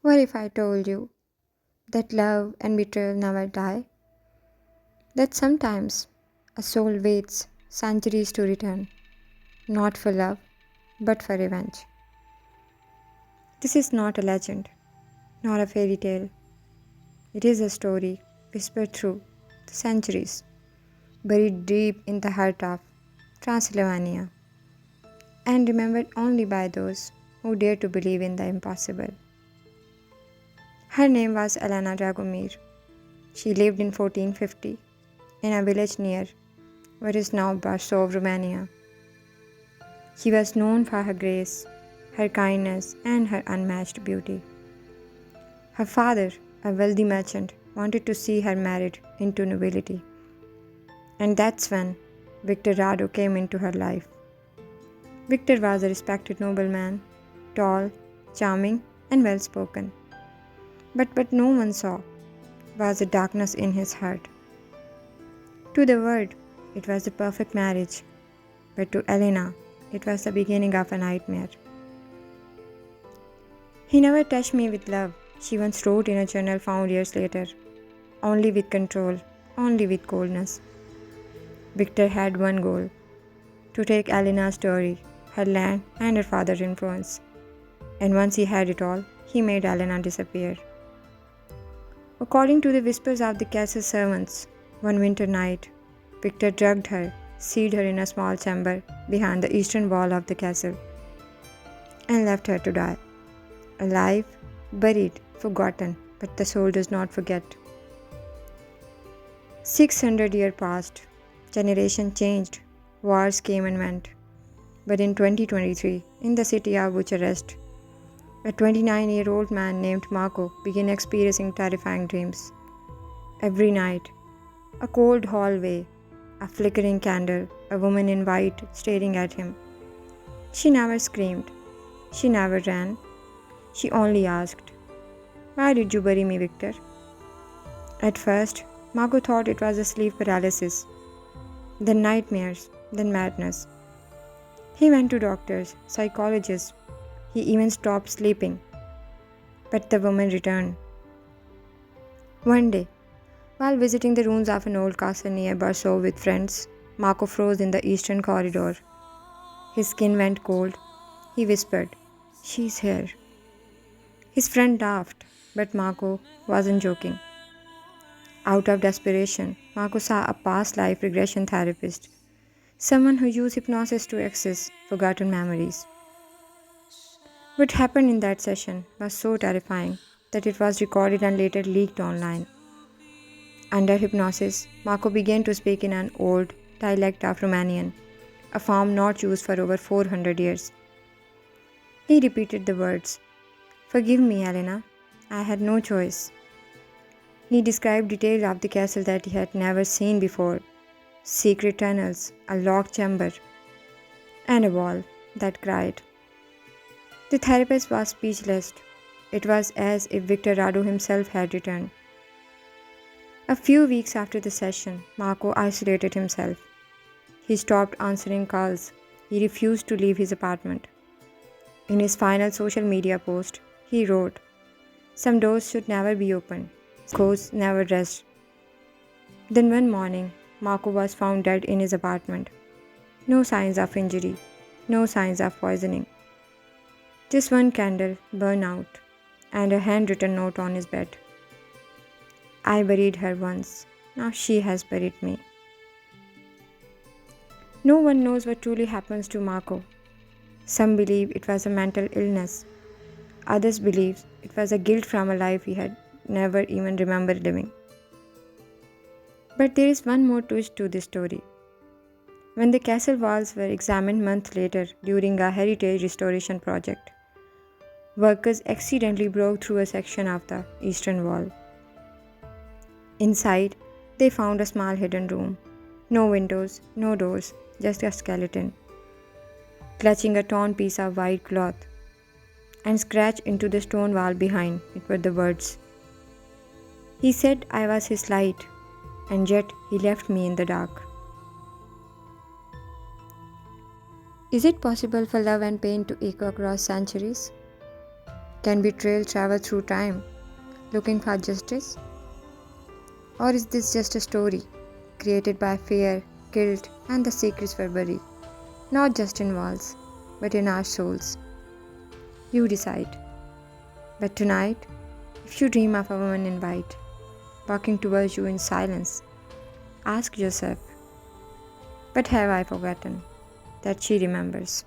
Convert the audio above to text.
What if I told you that love and betrayal never die? That sometimes a soul waits centuries to return, not for love, but for revenge. This is not a legend, not a fairy tale. It is a story whispered through the centuries, buried deep in the heart of Transylvania, and remembered only by those who dare to believe in the impossible. Her name was Elena Dragomir. She lived in 1450 in a village near what is now Brașov, Romania. She was known for her grace, her kindness, and her unmatched beauty. Her father, a wealthy merchant, wanted to see her married into nobility. And that's when Victor Rado came into her life. Victor was a respected nobleman, tall, charming, and well spoken. But what no one saw was the darkness in his heart. To the world, it was the perfect marriage, but to Elena, it was the beginning of a nightmare. He never touched me with love, she once wrote in a journal found years later. Only with control, only with coldness. Victor had one goal: to take Elena's story, her land, and her father's influence. And once he had it all, he made Elena disappear. According to the whispers of the castle servants, one winter night, Victor drugged her, sealed her in a small chamber behind the eastern wall of the castle, and left her to die. Alive, buried, forgotten, but the soul does not forget. 600 years passed, generations changed, wars came and went. But in 2023, in the city of Bucharest, a 29-year-old man named Marco began experiencing terrifying dreams. Every night, a cold hallway, a flickering candle, a woman in white staring at him. She never screamed. She never ran. She only asked, "Why did you bury me, Victor?" At first, Marco thought it was a sleep paralysis, then nightmares, then madness. He went to doctors, psychologists. He even stopped sleeping. But the woman returned. One day, while visiting the ruins of an old castle near Brașov with friends, Marco froze in the eastern corridor. His skin went cold. He whispered, "She's here." His friend laughed, but Marco wasn't joking. Out of desperation, Marco saw a past life regression therapist, someone who used hypnosis to access forgotten memories. What happened in that session was so terrifying that it was recorded and later leaked online. Under hypnosis, Marco began to speak in an old dialect of Romanian, a form not used for over 400 years. He repeated the words, "Forgive me, Elena. I had no choice." He described details of the castle that he had never seen before: secret tunnels, a locked chamber, and a wall that cried. The therapist was speechless. It was as if Victor Radu himself had returned. A few weeks after the session, Marco isolated himself. He stopped answering calls. He refused to leave his apartment. In his final social media post, he wrote, "Some doors should never be opened. Ghosts never rest." Then one morning, Marco was found dead in his apartment. No signs of injury, no signs of poisoning. Just one candle burned out, and a handwritten note on his bed. "I buried her once. Now she has buried me." No one knows what truly happens to Marco. Some believe it was a mental illness. Others believe it was a guilt from a life he had never even remembered living. But there is one more twist to this story. When the castle walls were examined months later during a heritage restoration project, workers accidentally broke through a section of the eastern wall. Inside, they found a small hidden room. No windows, no doors, just a skeleton, clutching a torn piece of white cloth, and scratched into the stone wall behind it were the words, "He said I was his light, and yet he left me in the dark." Is it possible for love and pain to echo across centuries? Can betrayal travel through time, looking for justice? Or is this just a story created by fear, guilt, and the secrets were buried, not just in walls, but in our souls? You decide. But tonight, if you dream of a woman in white, walking towards you in silence, ask yourself, what have I forgotten that she remembers?